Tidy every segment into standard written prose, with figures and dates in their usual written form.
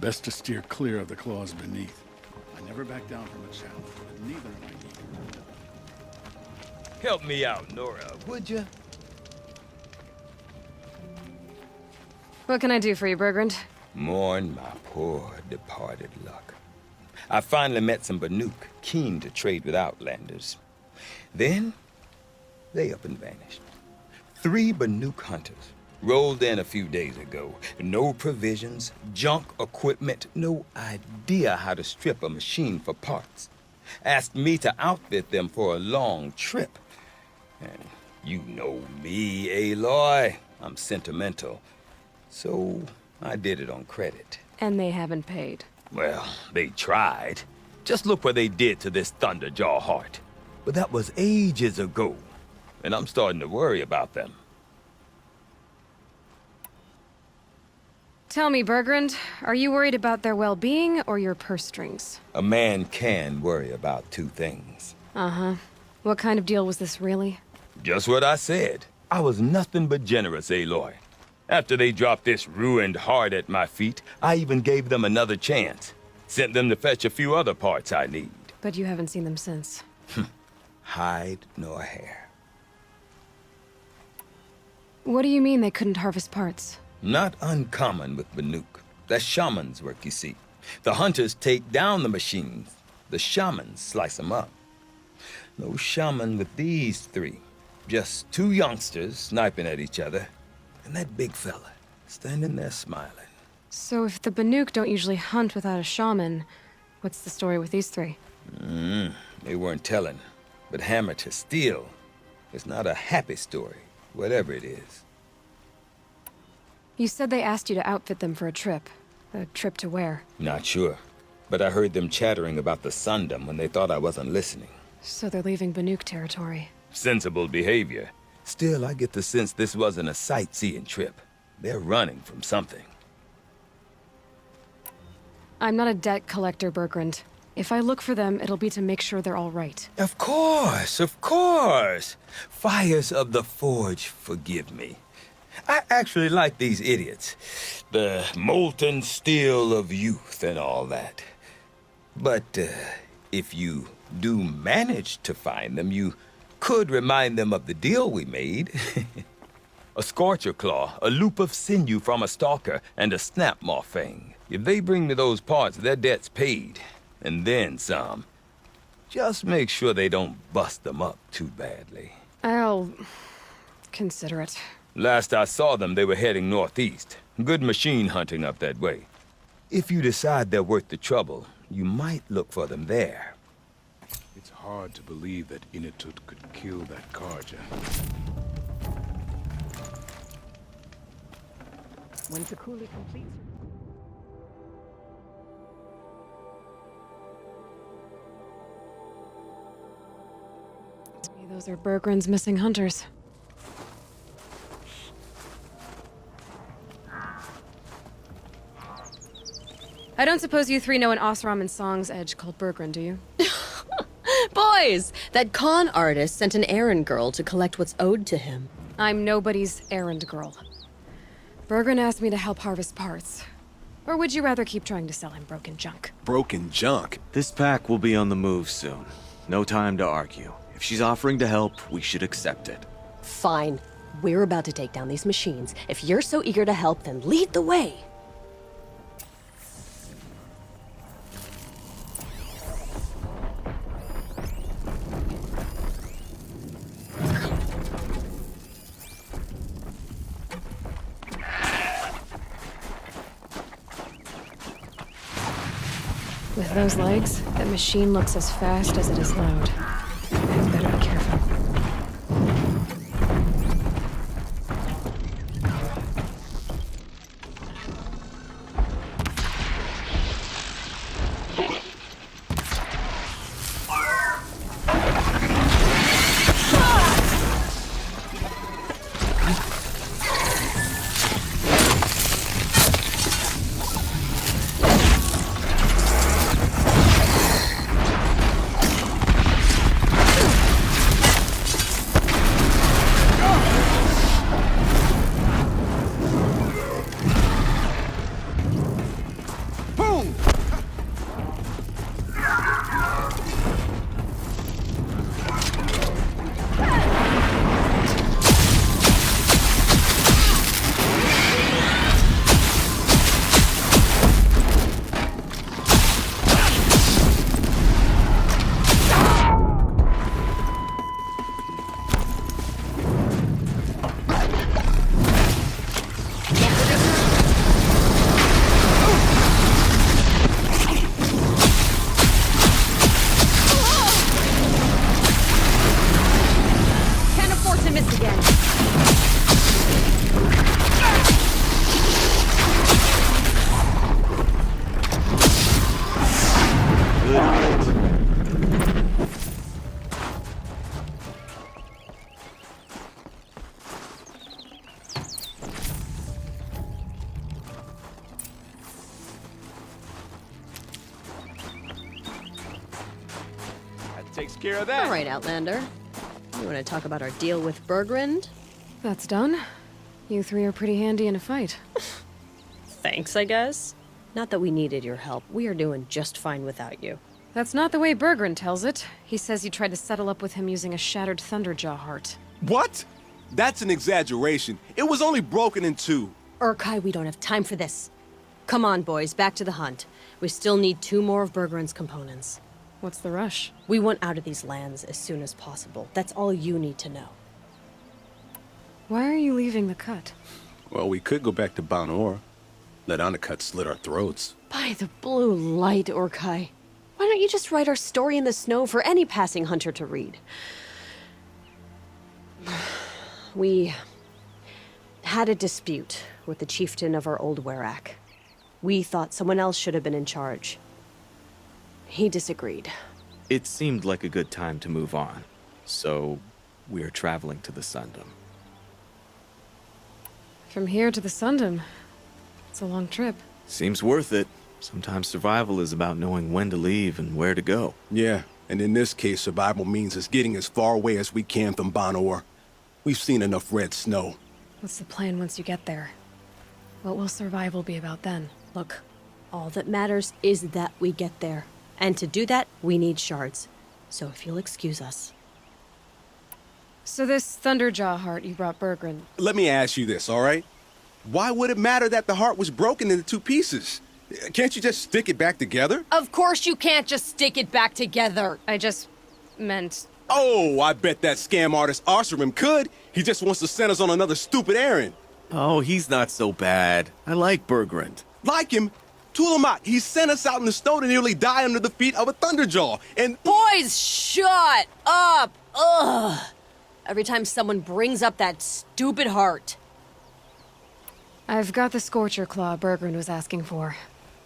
Best to steer clear of the claws beneath. I never back down from a challenge, but neither am I eager. Help me out, Nora, would you? What can I do for you, Bergrand? Mourn my poor departed luck. I finally met some Banuk, keen to trade with Outlanders. Then, they up and vanished. 3 Banuk hunters rolled in a few days ago. No provisions, junk equipment, no idea how to strip a machine for parts. Asked me to outfit them for a long trip. And you know me, Aloy. I'm sentimental. So I did it on credit. And they haven't paid. Well, they tried. Just look what they did to this Thunderjaw heart. But that was ages ago. And I'm starting to worry about them. Tell me, Bergrand, are you worried about their well-being or your purse strings? A man can worry about 2 things. Uh-huh. What kind of deal was this, really? Just what I said. I was nothing but generous, Aloy. After they dropped this ruined heart at my feet, I even gave them another chance. Sent them to fetch a few other parts I need. But you haven't seen them since. Hide nor hair. What do you mean they couldn't harvest parts? Not uncommon with Banuk. That's shaman's work, you see. The hunters take down the machines. The shamans slice them up. No shaman with these 3. Just 2 youngsters sniping at each other. And that big fella, standing there smiling. So if the Banuk don't usually hunt without a shaman, what's the story with these 3? They weren't telling. But hammer to steel, it's not a happy story, whatever it is. You said they asked you to outfit them for a trip. A trip to where? Not sure. But I heard them chattering about the Sundom when they thought I wasn't listening. So they're leaving Banuk territory. Sensible behavior. Still, I get the sense this wasn't a sightseeing trip. They're running from something. I'm not a debt collector, Bergrand. If I look for them, it'll be to make sure they're all right. Of course, of course. Fires of the Forge, forgive me. I actually like these idiots. The molten steel of youth and all that. But if you do manage to find them, you could remind them of the deal we made. A scorcher claw, a loop of sinew from a stalker, and a snapmaw fang. If they bring me those parts, their debt's paid. And then some. Just make sure they don't bust them up too badly. I'll consider it. Last I saw them, they were heading northeast. Good machine hunting up that way. If you decide they're worth the trouble, you might look for them there. It's hard to believe that Inatut could kill that Karja. When Takuli completes... Those are Bergrand's missing hunters. I don't suppose you 3 know an Osram and Song's edge called Bergrand, do you? Boys! That con artist sent an errand girl to collect what's owed to him. I'm nobody's errand girl. Bergrand asked me to help harvest parts. Or would you rather keep trying to sell him broken junk? Broken junk? This pack will be on the move soon. No time to argue. If she's offering to help, we should accept it. Fine. We're about to take down these machines. If you're so eager to help, then lead the way. With those legs, that machine looks as fast as it is loud. I better be careful. care of that. All right, Outlander. You want to talk about our deal with Bergrund? That's done. You three are pretty handy in a fight. Thanks, I guess. Not that we needed your help. We are doing just fine without you. That's not the way Bergrun tells it. He says you tried to settle up with him using a shattered Thunderjaw heart. What? That's an exaggeration. It was only broken in two. Urkai, we don't have time for this. Come on, boys, back to the hunt. We still need 2 more of Bergrun's components. What's the rush? We want out of these lands as soon as possible. That's all you need to know. Why are you leaving the cut? Well, we could go back to Banor. Let Undercut slit our throats. By the blue light, Urkai. Why don't you just write our story in the snow for any passing hunter to read? We had a dispute with the chieftain of our old Werak. We thought someone else should have been in charge. He disagreed. It seemed like a good time to move on, so we're traveling to the Sundom. From here to the Sundom. It's a long trip. Seems worth it. Sometimes survival is about knowing when to leave and where to go. Yeah, and in this case, survival means us getting as far away as we can from Banor. We've seen enough red snow. What's the plan once you get there? What will survival be about then? Look, all that matters is that we get there. And to do that, we need shards. So if you'll excuse us. So this Thunderjaw heart you brought Bergrun. Let me ask you this, all right? Why would it matter that the heart was broken into 2 pieces? Can't you just stick it back together? Of course you can't just stick it back together. I just meant... Oh, I bet that scam artist Arsarim could. He just wants to send us on another stupid errand. Oh, he's not so bad. I like Bergrund. Like him, Tulamak, he sent us out in the snow to nearly die under the feet of a Thunderjaw. And Boys, shut up! Ugh! Every time someone brings up that stupid heart. I've got the Scorcher Claw Bergrun was asking for.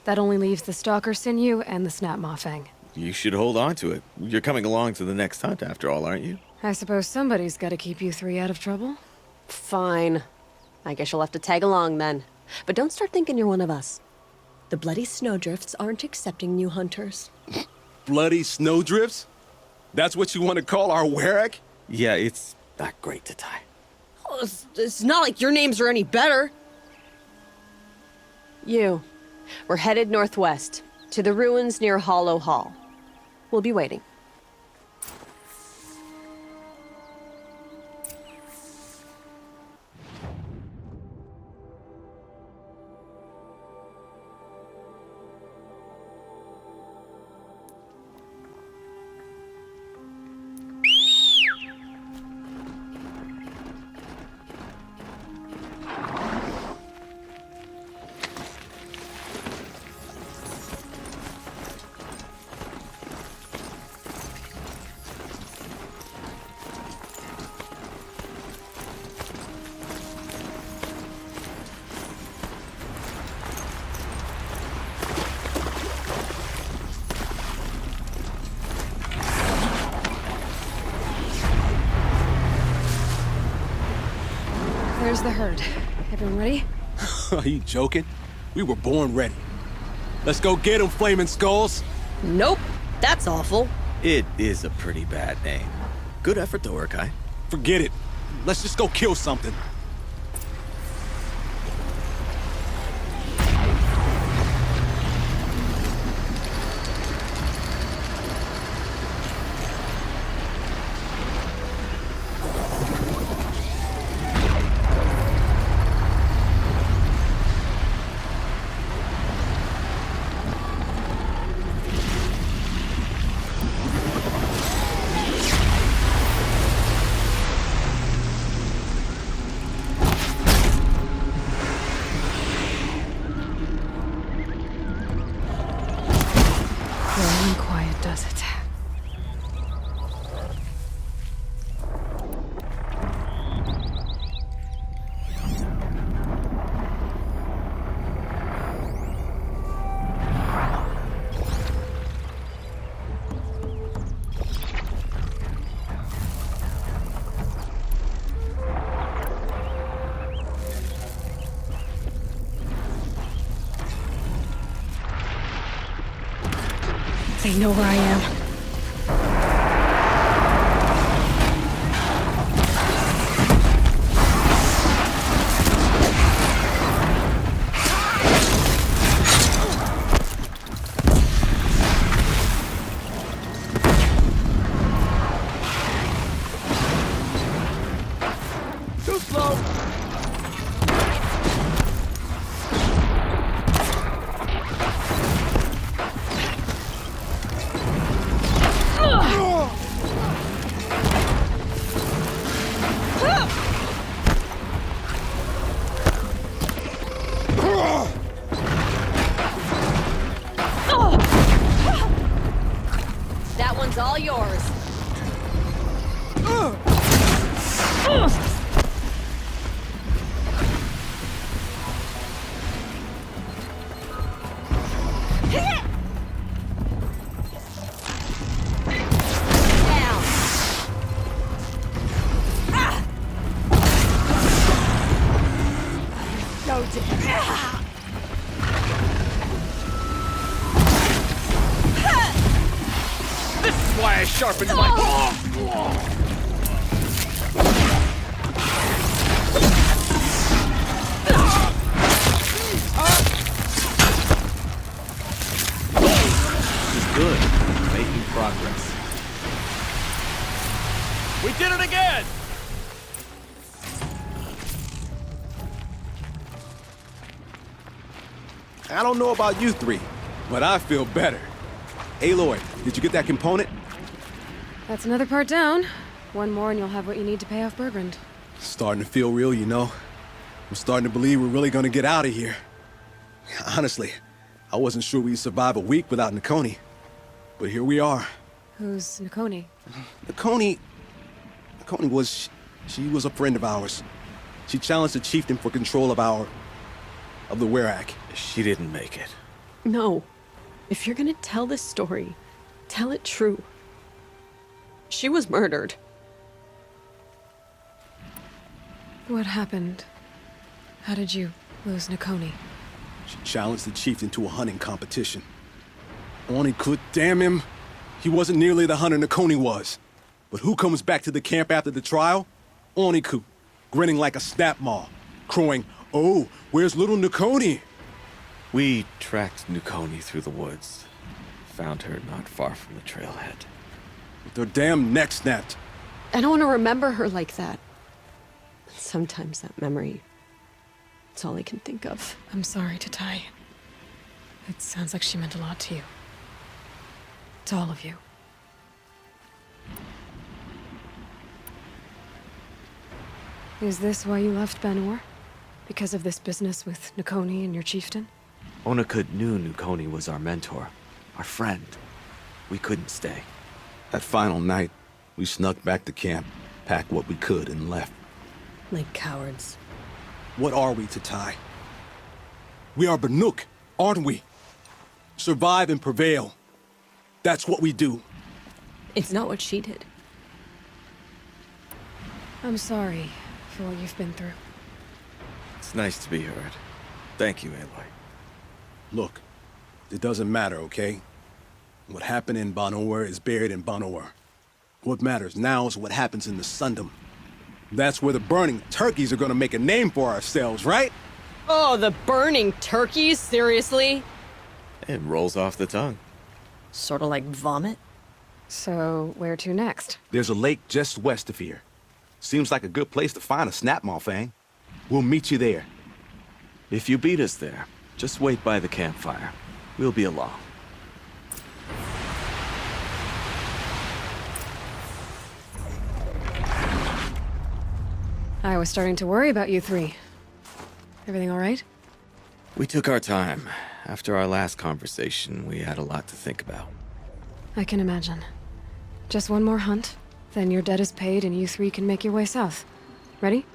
That only leaves the Stalker Sinew and the Snap Maw Fang. You should hold on to it. You're coming along to the next hunt after all, aren't you? I suppose somebody's gotta keep you 3 out of trouble. Fine. I guess you'll have to tag along then. But don't start thinking you're one of us. The Bloody Snowdrifts aren't accepting new hunters. bloody snowdrifts? That's what you want to call our Werak? Yeah, it's not great to tie. Oh, it's not like your names are any better. We're headed northwest, to the ruins near Hollow Hall. We'll be waiting. There's the herd. Everyone ready? Are you joking? We were born ready. Let's go get them, Flaming Skulls. Nope, that's awful. It is a pretty bad name. Good effort though, Urkai. Forget it. Let's just go kill something. Slow and quiet does it. They know where I am. This is why I sharpened my... Good. Making progress. We did it again! I don't know about you three, but I feel better. Aloy, did you get that component? That's another part down. One more and you'll have what you need to pay off Bergrand. Starting to feel real, you know. I'm starting to believe we're really gonna get out of here. Honestly, I wasn't sure we'd survive a week without Nakoni. But here we are. Who's Nakoni? Nakoni was... she was a friend of ours. She challenged the chieftain for control of the Werak. She didn't make it. No. If you're gonna tell this story, tell it true. She was murdered. What happened? How did you lose Nakoni? She challenged the chieftain to a hunting competition. Oni could, damn him. He wasn't nearly the hunter Nakoni was. But who comes back to the camp after the trial? Oniku, grinning like a snap maw, crowing, "Oh, where's little Nakoni?" We tracked Nakoni through the woods. Found her not far from the trailhead. With her damn neck snapped. I don't want to remember her like that. Sometimes that memory, it's all I can think of. I'm sorry, Tatai. It sounds like she meant a lot to you. To all of you. Is this why you left Banor? Because of this business with Nakoni and your chieftain? Onakud knew Nakoni was our mentor, our friend. We couldn't stay. That final night, we snuck back to camp, packed what we could, and left. Like cowards. What are we, Tatai? We are Banuk, aren't we? Survive and prevail. That's what we do. It's not what she did. I'm sorry for what you've been through. It's nice to be heard. Thank you, Aloy. Look, it doesn't matter, okay? What happened in Banor is buried in Banor. What matters now is what happens in the Sundom. That's where the burning turkeys are gonna make a name for ourselves, right? Oh, the burning turkeys? Seriously? It rolls off the tongue. Sort of like vomit? So, where to next? There's a lake just west of here. Seems like a good place to find a snapmaw fang. We'll meet you there. If you beat us there, just wait by the campfire. We'll be along. I was starting to worry about you three. Everything all right? We took our time. After our last conversation, we had a lot to think about. I can imagine. Just one more hunt, then your debt is paid and you three can make your way south. Ready?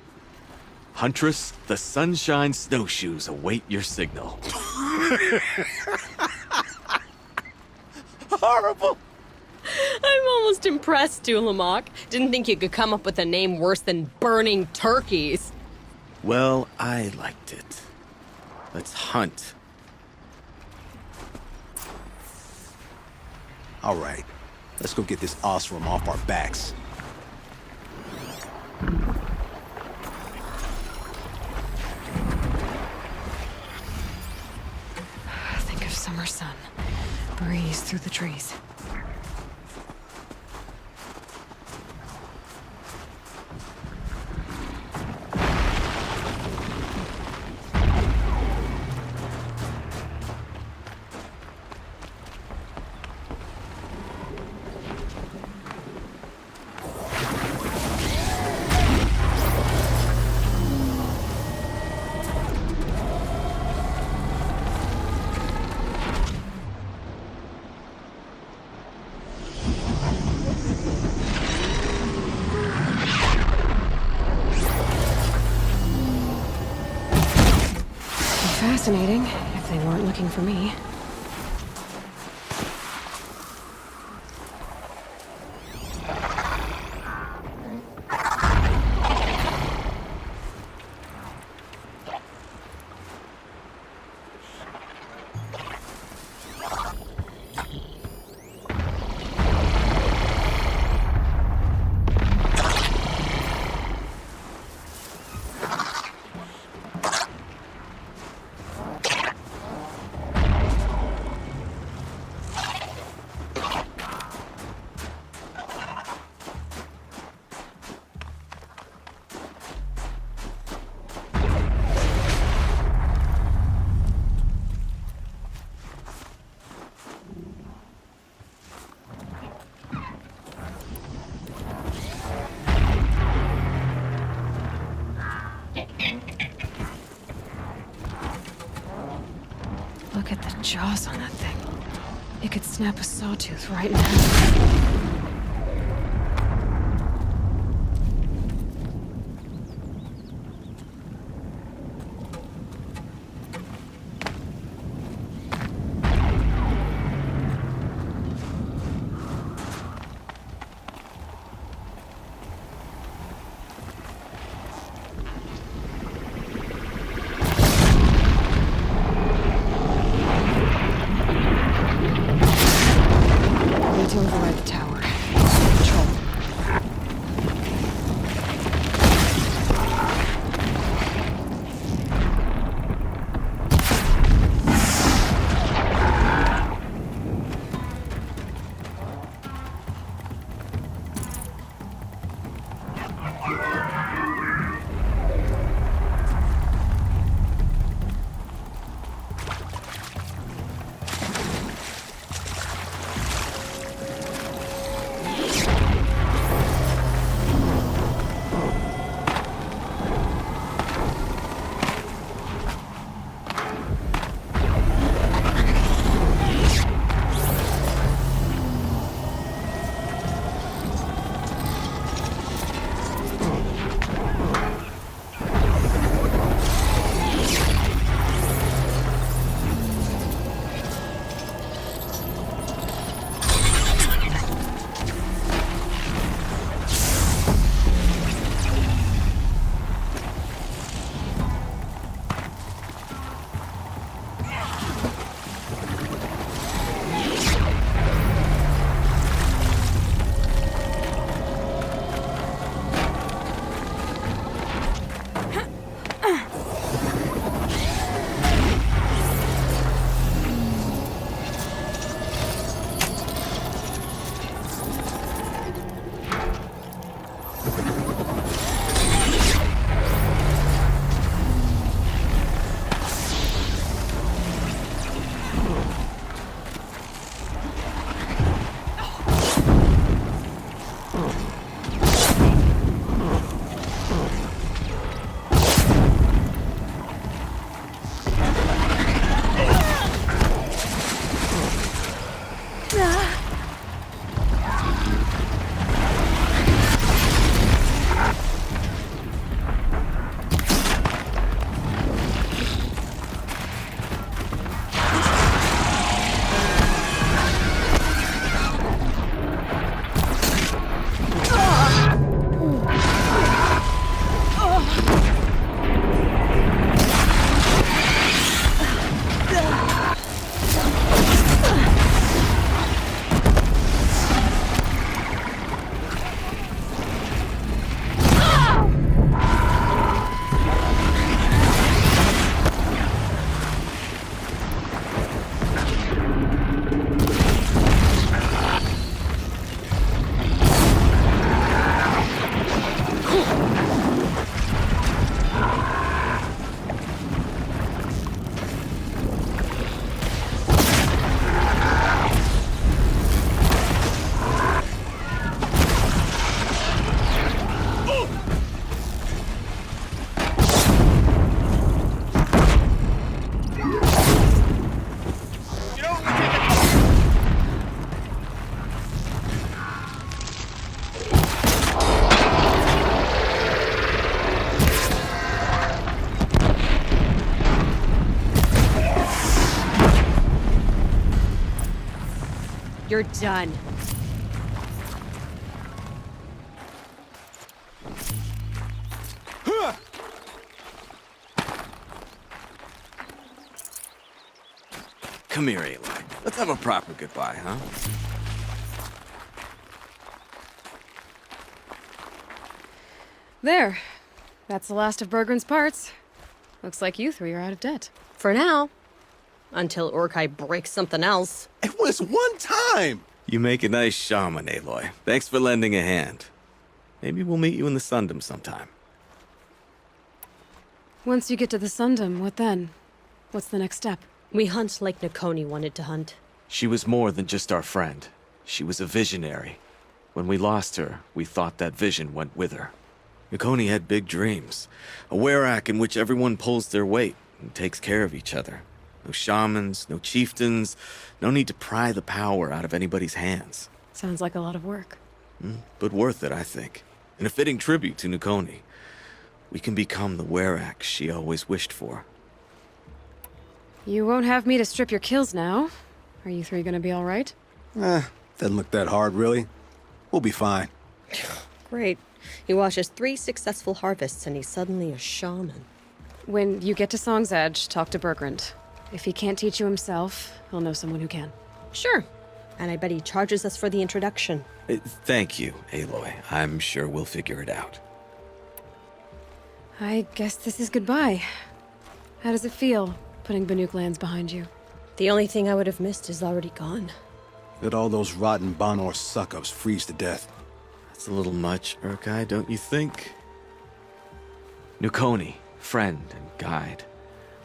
Huntress, the Sunshine Snowshoes await your signal. Horrible! I'm almost impressed, Dulamok. Didn't think you could come up with a name worse than burning turkeys. Well, I liked it. Let's hunt. All right, let's go get this Osram off our backs. Think of summer sun. Breeze through the trees. fascinating, if they weren't looking for me. Look at the jaws on that thing. It could snap a sawtooth right now. To override the tower. You're done. Come here, Aloy. Let's have a proper goodbye, huh? There. That's the last of Bergren's parts. Looks like you three are out of debt. For now. Until Urkai breaks something else. It was one time! You make a nice shaman, Aloy. Thanks for lending a hand. Maybe we'll meet you in the Sundom sometime. Once you get to the Sundom, what then? What's the next step? We hunt like Nakoni wanted to hunt. She was more than just our friend. She was a visionary. When we lost her, we thought that vision went with her. Nakoni had big dreams. A werak in which everyone pulls their weight and takes care of each other. No shamans, no chieftains, no need to pry the power out of anybody's hands. Sounds like a lot of work. But worth it, I think. And a fitting tribute to Nakoni. We can become the werak she always wished for. You won't have me to strip your kills now. Are you three gonna be all right? Doesn't look that hard, really. We'll be fine. Great. He watches 3 successful harvests and he's suddenly a shaman. When you get to Song's Edge, talk to Bergrand. If he can't teach you himself, he'll know someone who can. Sure. And I bet he charges us for the introduction. Thank you, Aloy. I'm sure we'll figure it out. I guess this is goodbye. How does it feel, putting Banuk lands behind you? The only thing I would have missed is already gone. Let all those rotten Banor suck-ups freeze to death. That's a little much, Urkai, don't you think? Nakoni, friend and guide.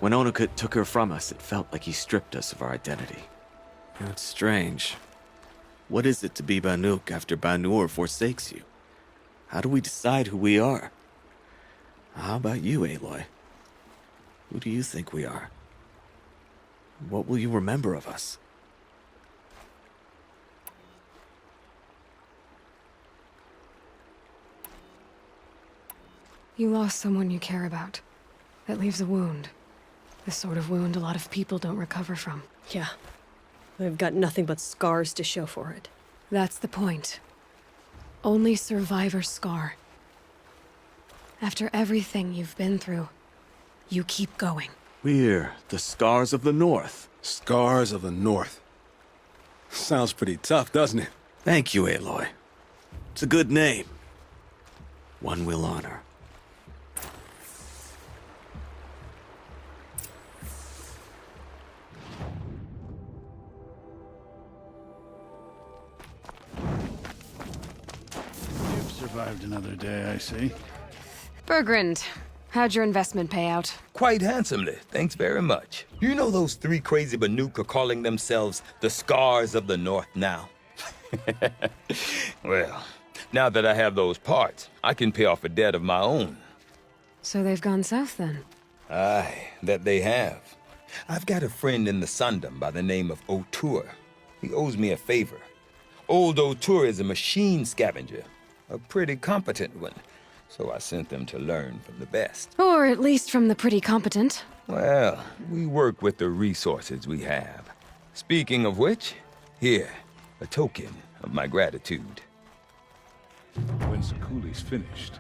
When Onakut took her from us, it felt like he stripped us of our identity. You know, it's strange. What is it to be Banuk after Banur forsakes you? How do we decide who we are? How about you, Aloy? Who do you think we are? What will you remember of us? You lost someone you care about. That leaves a wound. The sort of wound a lot of people don't recover from. Yeah. I've got nothing but scars to show for it. That's the point. Only survivor's scar. After everything you've been through, you keep going. We're the Scars of the North. Scars of the North. Sounds pretty tough, doesn't it? Thank you, Aloy. It's a good name. One we'll honor. You've survived another day, I see. Bergrand, how'd your investment pay out? Quite handsomely, thanks very much. You know those 3 crazy Banuk are calling themselves the Scars of the North now? Well, now that I have those parts, I can pay off a debt of my own. So they've gone south then? Aye, that they have. I've got a friend in the Sundom by the name of O'Toole. He owes me a favor. Old O'Toole is a machine scavenger, a pretty competent one. So I sent them to learn from the best. Or at least from the pretty competent. Well, we work with the resources we have. Speaking of which, here, a token of my gratitude. When Sakuli's finished,